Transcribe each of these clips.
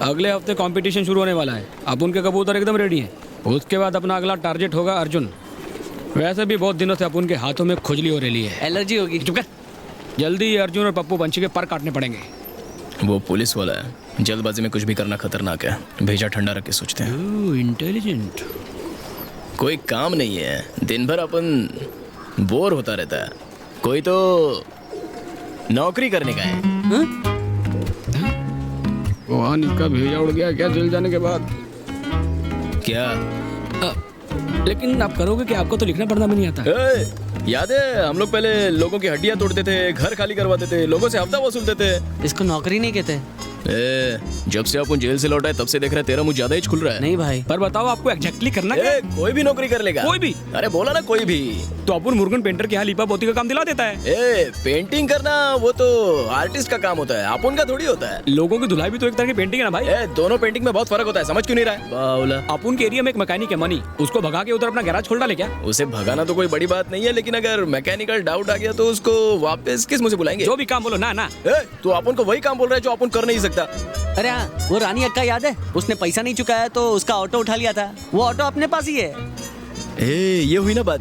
अगले हफ्ते कंपटीशन शुरू होने वाला है। अब उनके कबूतर एकदम रेडी हैं। उसके बाद अपना अगला टारगेट होगा अर्जुन। वैसे भी बहुत दिनों से अपन के हाथों में खुजली हो रही है, एलर्जी होगी। चुप कर। जल्दी ही अर्जुन और पप्पू पंछी के पर काटने पड़ेंगे। वो पुलिस वाला है, जल्दबाजी में कुछ भी करना खतरनाक है। भेजा ठंडा रख के सोचते हैं। इंटेलिजेंट। कोई काम नहीं है, दिन भर अपन बोर होता रहता है। कोई तो नौकरी करने का है। वहाँ इसका भेजा उड़ गया क्या जेल जाने के बाद? क्या? लेकिन आप करोगे कि आपको तो लिखना पढ़ना भी नहीं आता। याद है हम लोग पहले लोगों की हड्डियां तोड़ते थे, घर खाली करवाते थे, लोगों से हफ्ता वसूलते थे। इसको नौकरी नहीं कहते। जब से अपन जेल से लौटा है तब से देख रहे तेरा मुंह ज्यादा ही खुल रहा है। नहीं भाई, पर बताओ आपको एग्जैक्टली करना क्या है? कोई भी नौकरी कर लेगा। कोई भी? अरे बोला ना कोई भी। तो अपन मुर्गन पेंटर के यहाँ लिपा पोती का काम दिला देता है। पेंटिंग करना वो तो आर्टिस्ट का काम होता है, अपन का थोड़ी होता है। लोगों की धुलाई भी तो एक तरह की पेंटिंग है ना भाई। दोनों पेंटिंग में बहुत फर्क होता है, समझ क्यों नहीं रहा है? बावला। अपन के एरिया में एक मैकेनिक है मनी, उसको भगा के उधर अपना गैराज खोल डाले क्या? उसे भगाना तो कोई बड़ी बात नहीं है, लेकिन अगर मैकेनिकल डाउट आ गया तो उसको वापस किस मुंह से बुलाएंगे? जो भी काम बोलो ना ना। तो अपन को वही काम बोल रहा है जो अपन कर नहीं सकता। अरे हाँ, वो रानी अक्का याद है? उसने पैसा नहीं चुकाया तो उसका ऑटो उठा लिया था। वो ऑटो अपने पास ही है। ये हुई ना बात।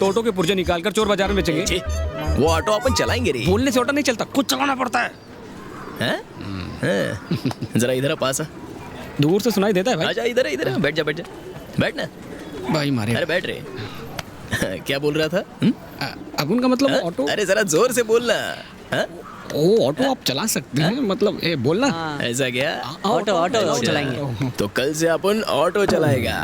तो ऑटो के पुर्जे निकाल कर चोर बाजार में बेचेंगे। वो ऑटो अपन चलाएंगे रे। बोलने से ऑटो नहीं चलता, कुछ चलाना पड़ता है। जरा इधर पास आ। दूर से सुनाई देता है भाई। आजा इधर इधर, बैठ जा बैठ जा, बैठ ना भाई मारे। अरे बैठ रे। क्या बोल रहा था? अब उनका मतलब ऑटो। अरे जरा जोर से बोलना। ओ ऑटो आप चला सकते हैं, मतलब बोलना। ऐसा क्या? ऑटो ऑटो चलाएंगे। तो कल से अपन ऑटो चलाएगा।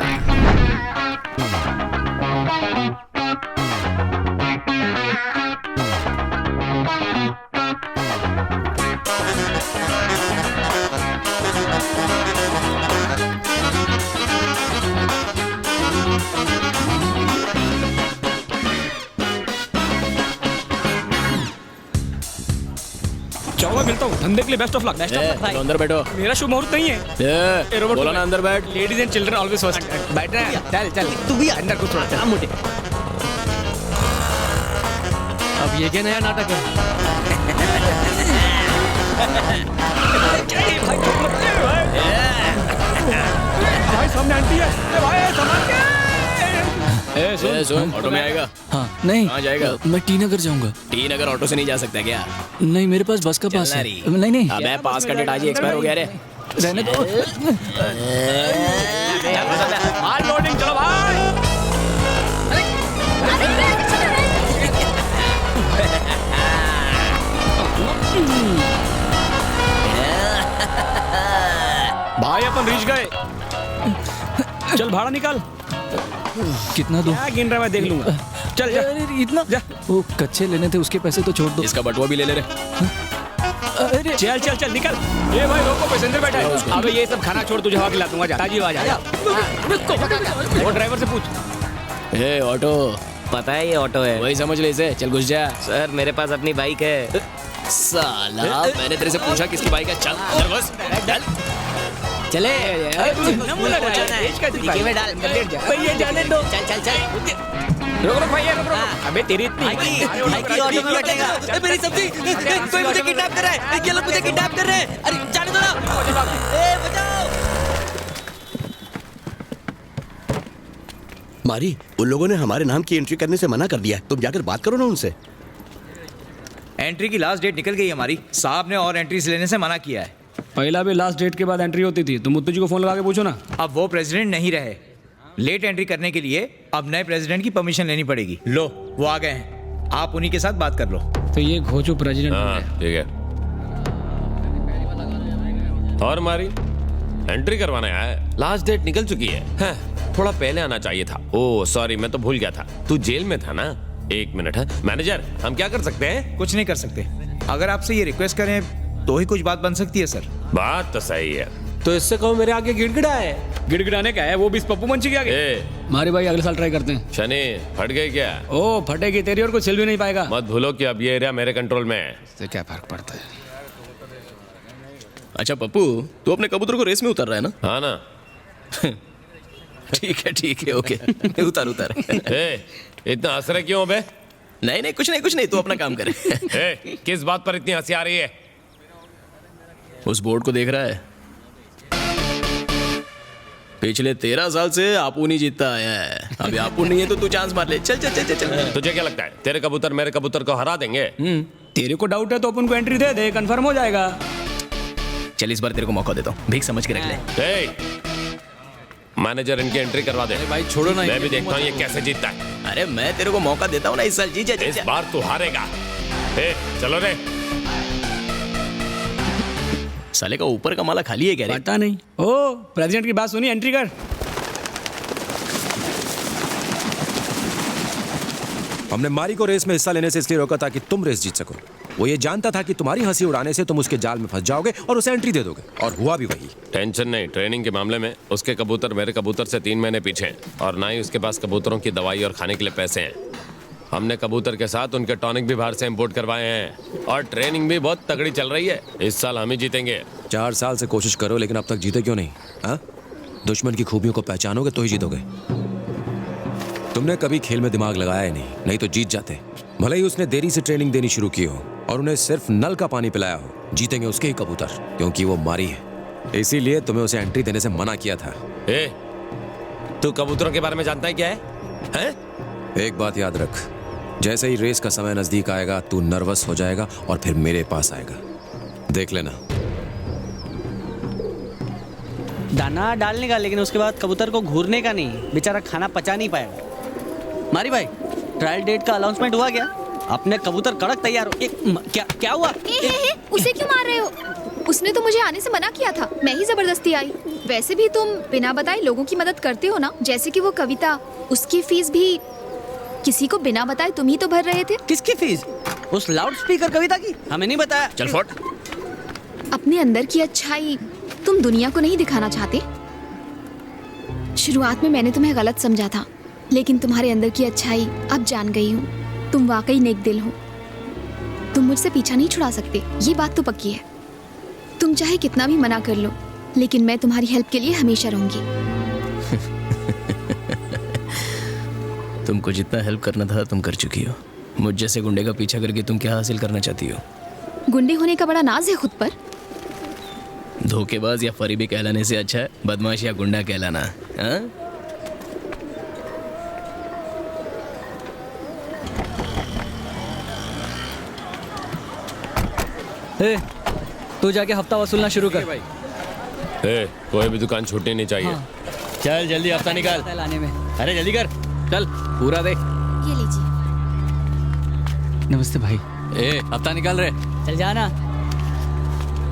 चलो मिलता हूँ, धंधे के लिए बेस्ट ऑफ लक। अंदर बैठो। मेरा शुभ मुहूर्त नहीं है। बोला ना अंदर बैठ। Ladies and children always first. बैठ रहे हैं। चल चल तू भी अंदर कुछ थोड़ा चल मुझे। अब ये क्या नया नाटक है? भाई सामने आंटी है। भाई सामान क्या? सुन, ऑटो में आएगा? हाँ नहीं। कहाँ जाएगा? मैं टी नगर जाऊंगा। टी नगर ऑटो से नहीं जा सकता क्या? नहीं मेरे पास बस का पास है। नहीं नहीं। अबे पास का डेट आज ही एक्सपायर हो गया रे। रहने दो। हार्ड लोडिंग चलो भाई। भाई अपन रीच गए। चल भाड़ा निकाल। कितना दो? क्या गिन रहा मैं देख लूंगा। चल जा। इतना जा। वो कच्चे लेने थे, उसके पैसे तो छोड़ दो। इसका बटुआ भी ले ले रे। अरे चल चल चल निकल। ये भाई रोको, पैसेंजर बैठा है। अबे ये सब खाना छोड़, तुझे हवा खिला दूंगा। जा ताजी आवाज आ। वो ड्राइवर से पूछ। ऑटो पता है ये ऑटो है। वही समझ ले इसे। चल घुस जा। सर मेरे पास अपनी बाइक है। साला मैंने तेरे से पूछा किसकी बाइक है? चल अंदर घुस। चल चले डिक्की में डाल। भैया जाने दो। चल चल चल रुक रुक भैया रुक रुक। अबे तेरी इतनी ऑटो में बैठेगा। मेरी सब्जी, कोई मुझे किडनैप कर रहा है। ये लोग मुझे किडनैप कर रहे हैं। अरे जाने दो ना। बचाओ। मारी, उन लोगों ने हमारे नाम की एंट्री करने से मना कर दिया। तुम जाकर बात करो ना उनसे। एंट्री की लास्ट डेट निकल गई हमारी। साहब ने और एंट्रीज लेने से मना किया है। पहला भी लास्ट डेट के बाद एंट्री होती थी। तुम मुत्तू जी को फोन लगा के पूछो ना। अब वो प्रेसिडेंट नहीं रहे। लेट एंट्री करने के लिए अब नए प्रेसिडेंट की परमिशन लेनी पड़ेगी। लो वो आ गए हैं, आप उन्हीं के साथ बात कर लो। तो ये घोचू प्रेसिडेंट है। ठीक है। और मारी एंट्री करवाने आया है। लास्ट डेट निकल चुकी है। थोड़ा पहले आना चाहिए था। ओह सॉरी, मैं तो भूल गया था। तू जेल में था ना। एक मिनट है मैनेजर, हम क्या कर सकते हैं? कुछ नहीं कर सकते। अगर आपसे ये रिक्वेस्ट करें तो ही कुछ बात बन सकती है सर। बात तो सही है, तो इससे कहो मेरे आगे गिड़गिड़ाए। गिड़गिड़ाने का है वो भी इस पप्पू मंची के आगे। मारे भाई अगले साल ट्राई करते हैं। शनि फट गई क्या? ओ फटेगी तेरी और कुछ छिल भी नहीं पाएगा। मत भूलो कि अब ये एरिया मेरे कंट्रोल में है। इससे क्या फर्क पड़ता है? अच्छा पप्पू, तू अपने कबूतर को रेस में उतर रहा है ना? हाँ ना। ठीक है ओके। उतार उतार। इतना हंस रहे क्यों बे? नहीं कुछ नहीं, तू अपना काम करे। किस बात पर इतनी हंसी आ रही है? उस बोर्ड को देख रहा है? पिछले 13 साल से आपू नहीं जीतता आया है। अभी आपू नहीं है तो तू चांस मार ले। चल चल चल चल चल। तुझे क्या लगता है तेरे कबूतर मेरे कबूतर को हरा देंगे? तेरे को डाउट है तो अपन को एंट्री दे दे, कंफर्म हो जाएगा। चल इस बार तेरे को मौका देता हूँ, भीख समझ के रख ले। ए, मैनेजर इनकी एंट्री करवा दे। भाई छोड़ो ना, मैं भी देखता हूँ ये कैसे जीतता है। अरे मैं तेरे को मौका देता हूँ ना इस साल। जी जी इस बार तू हारेगा। ए, चलो रे। साले का ऊपर का माला खाली है क्या रे? पता नहीं। ओ प्रेसिडेंट की बात सुनी, एंट्री कर। हमने मारी को रेस में हिस्सा लेने से इसलिए रोका था कि तुम रेस जीत सको। वो ये जानता था कि तुम्हारी हंसी उड़ाने से तुम उसके जाल में फंस जाओगे और उसे एंट्री दे दोगे, और हुआ भी वही। टेंशन नहीं, ट्रेनिंग के मामले में उसके कबूतर मेरे कबूतर से 3 महीने पीछे हैं और ना ही उसके पास कबूतरों की दवाई और खाने के लिए पैसे हैं। हमने कबूतर के साथ उनके टॉनिक भी बाहर से इंपोर्ट करवाए हैं और ट्रेनिंग भी बहुत तगड़ी चल रही है। इस साल हम ही जीतेंगे। 4 साल से कोशिश करो लेकिन अब तक जीते क्यों नहीं? हाँ, दुश्मन की खूबियों को पहचानोगे तो ही जीतोगे। तुमने कभी खेल में दिमाग लगाया ही नहीं तो जीत जाते। भले ही उसने देरी से ट्रेनिंग देनी शुरू की हो और उन्हें सिर्फ नल का पानी पिलाया हो, जीतेंगे उसके ही कबूतर, क्योंकि वो मारी है। इसीलिए तुम्हें उसे एंट्री देने से मना किया था। ए, तू कबूतरों के बारे में जानता है क्या है? हैं? एक बात याद रख, जैसे ही रेस का समय नजदीक आएगा तू नर्वस हो जाएगा और फिर मेरे पास आएगा, देख लेना। दाना डालने का, लेकिन उसके बाद कबूतर को घूरने का नहीं, बेचारा खाना पचा नहीं पाएगा। मारी भाई, ट्रायल डेट का अनाउंसमेंट हुआ क्या? अपने कबूतर कड़क तैयार हो। क्या हुआ? उसे क्यों मार रहे हो? उसने तो मुझे आने से मना किया था, मैं ही जबरदस्ती आई। वैसे भी तुम बिना बताए लोगों की मदद करते हो ना, जैसे कि वो कविता, उसकी फीस भी किसी को बिना बताए तुम ही तो भर रहे थे। किसकी फीस? उस लाउड स्पीकर कविता की? हमें नहीं बताया। चल फट। अपने अंदर की अच्छाई तुम दुनिया को नहीं दिखाना चाहते? शुरुआत में मैंने तुम्हें गलत समझा था, लेकिन तुम्हारे अंदर की अच्छाई अब जान गई हूँ। तुम वाकई नेक दिल हो। तुम मुझसे पीछा नहीं छुड़ा सकते, ये बात तो पक्की है। तुम चाहे कितना भी मना कर लो, लेकिन मैं तुम्हारी हेल्प के लिए हमेशा रहूंगी। तुमको जितना हेल्प करना था तुम कर चुकी हो। मुझ जैसे गुंडे का पीछा करके तुम क्या हासिल करना चाहती हो? गुंडे होने का बड़ा नाज है खुद पर। धोखेबाज या फरीबी कहलाने से अच्छा है बदमाश या गुंडा कहलाना। हाँ? ए, तू जाके हफ्ता वसूलना शुरू कर। ए, कोई भी दुकान छूटनी नहीं चाहिए। चल जल्दी हफ्ता निकाल। लाने में। अरे जल्दी कर। चल पूरा दे। ये लीजिए। नमस्ते भाई। ए, हफ्ता निकाल रहे। चल जाना।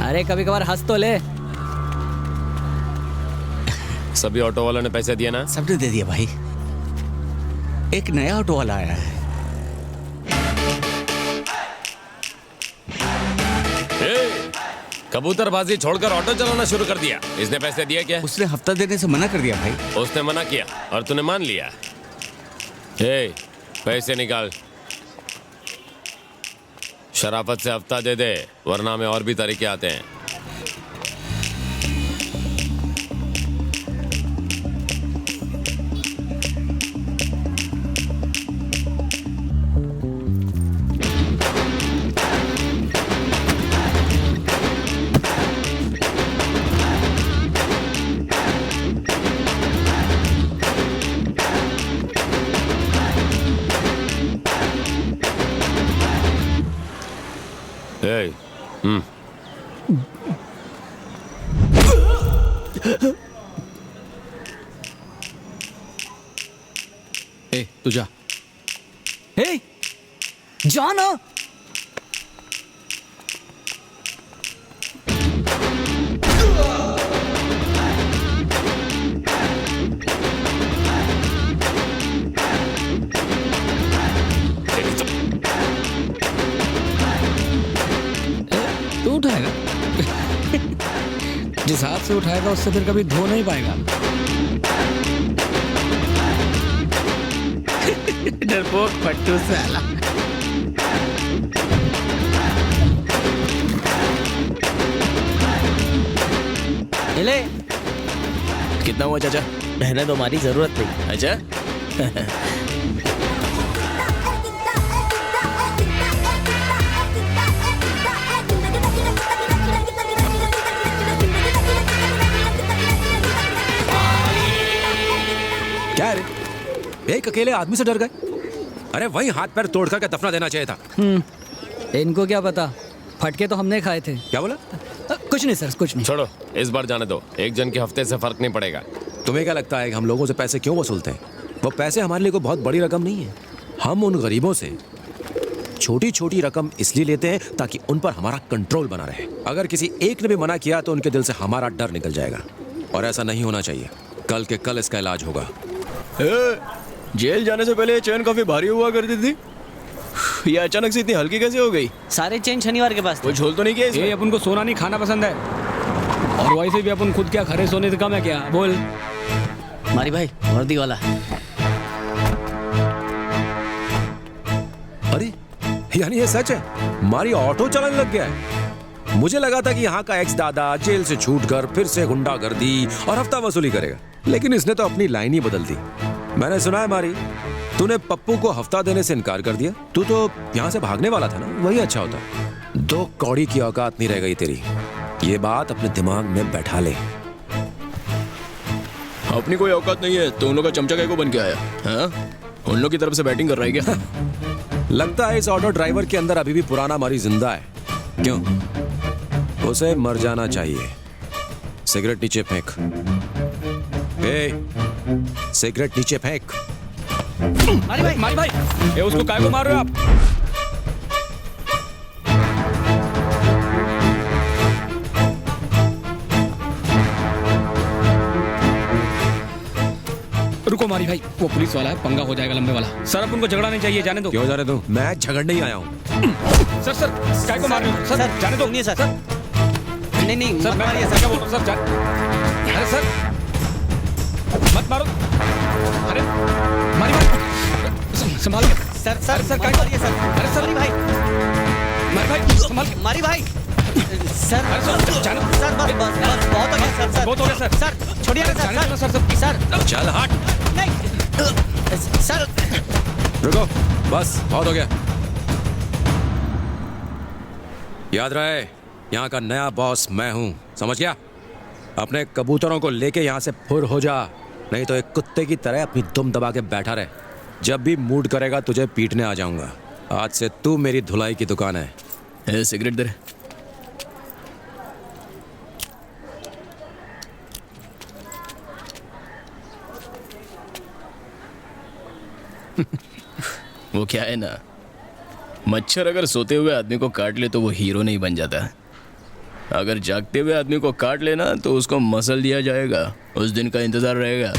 अरे कभी कभार हंस तो ले। सभी ऑटो वालों ने पैसे दिए ना? सबने दे दिया भाई। एक नया ऑटो वाला आया है। कबूतरबाजी छोड़कर ऑटो चलाना शुरू कर दिया। इसने पैसे दिए क्या? उसने हफ्ता देने से मना कर दिया भाई। उसने मना किया और तूने मान लिया। ए, पैसे निकाल। शराफत से हफ्ता दे दे, वरना में और भी तरीके आते हैं। ए, ए, तू जा। ए, जा ना। तू उठाएगा? जिस हाथ से उठाएगा उससे फिर कभी धो नहीं पाएगा। डरपोक फट्टू साला। ले। कितना हुआ चाचा? रहने दो, हमारी जरूरत नहीं। अच्छा एक अकेले आदमी से डर गए? अरे वहीं हाथ पैर तोड़ करके दफना देना चाहिए था। इनको क्या पता, फटके तो हमने खाए थे। क्या बोला? कुछ नहीं सर, कुछ नहीं। छोड़ो, इस बार जाने दो। एक जन के हफ्ते से फर्क नहीं पड़ेगा। तुम्हें क्या लगता है कि हम लोगों से पैसे क्यों वसूलते हैं? वो पैसे हमारे लिए कोई बहुत बड़ी रकम नहीं है। हम उन गरीबों से छोटी छोटी रकम इसलिए लेते हैं ताकि उन पर हमारा कंट्रोल बना रहे। अगर किसी एक ने भी मना किया तो उनके दिल से हमारा डर निकल जाएगा, और ऐसा नहीं होना चाहिए। कल के कल इसका इलाज होगा। जेल जाने से पहले ये चैन काफी भारी हुआ करती थी, ये अचानक से इतनी हल्की कैसे हो गई? सारे चेन शनिवार के पास थे। कोई झोल तो नहीं किया इसमें? ये अपन को सोना नहीं खाना पसंद है, और वैसे भी अपन खुद क्या खरे सोने से कम है क्या? बोल। मारी भाई, वर्दी वाला। अरे यानी ये सच है, मारी ऑटो चलाने लग गया है। मुझे लगा था कि यहाँ का एक्स दादा जेल से छूटकर फिर से गुंडागर्दी और हफ्ता वसूली करेगा, लेकिन इसने तो अपनी लाइन ही बदल दी। मैंने सुना है मारी, तूने पप्पू को हफ्ता देने से इनकार कर दिया। तू तो यहाँ से भागने वाला था ना, वही अच्छा होता। 2 कौड़ी की औकात नहीं रह गई तेरी। ये बात अपने दिमाग में बैठा ले। अपनी कोई औकात नहीं है तो उन लोग का चमचा कैसे बन के आया? हाँ? उन लोग की तरफ से बैटिंग कर रहा है क्या? लगता है इस ऑटो ड्राइवर के अंदर अभी भी पुराना मारी जिंदा है। क्यों? उसे मर जाना चाहिए। सिगरेट नीचे फेंक। सिगरेट नीचे फेंक। मारी भाई, ये उसको काय को मार रहे हो आप? रुको मारी भाई, वो पुलिस वाला है, पंगा हो जाएगा लंबे वाला। सर अब उनको झगड़ा नहीं चाहिए, जाने दो। क्यों जाने दो? मैं झगड़ने ही आया हूँ। सर काय को मार रहे हो? सर जाने दो। सुनिए सर। नहीं सर, मत मैं मारिए क्या सर। बोल रहा हूँ सर? अरे सर मत मारो। अरे मारी भाई, संभाल के। सर सर, मत मारिए सर। अरे सर, मारी भाई, मारी भाई संभाल के। मारी भाई। सर अरे सर, जाने दो। सर बस बहुत हो गया सर। बहुत हो गया सर। सर छोड़िए ना जाने दो सर। सर। चल हट। नहीं सर। रुको, बस बहुत हो गया। याद रहे, यहाँ का नया बॉस मैं हूँ, समझ गया? अपने कबूतरों को लेके यहाँ से फुर हो जा, नहीं तो एक कुत्ते की तरह अपनी दुम दबा के बैठा रहे। जब भी मूड करेगा तुझे पीटने आ जाऊंगा। आज से तू मेरी धुलाई की दुकान है। सिगरेट दे। वो क्या है ना, मच्छर अगर सोते हुए आदमी को काट ले तो वो हीरो नहीं बन जाता। अगर जागते हुए आदमी को काट लेना तो उसको मसल दिया जाएगा, उस दिन का इंतजार रहेगा।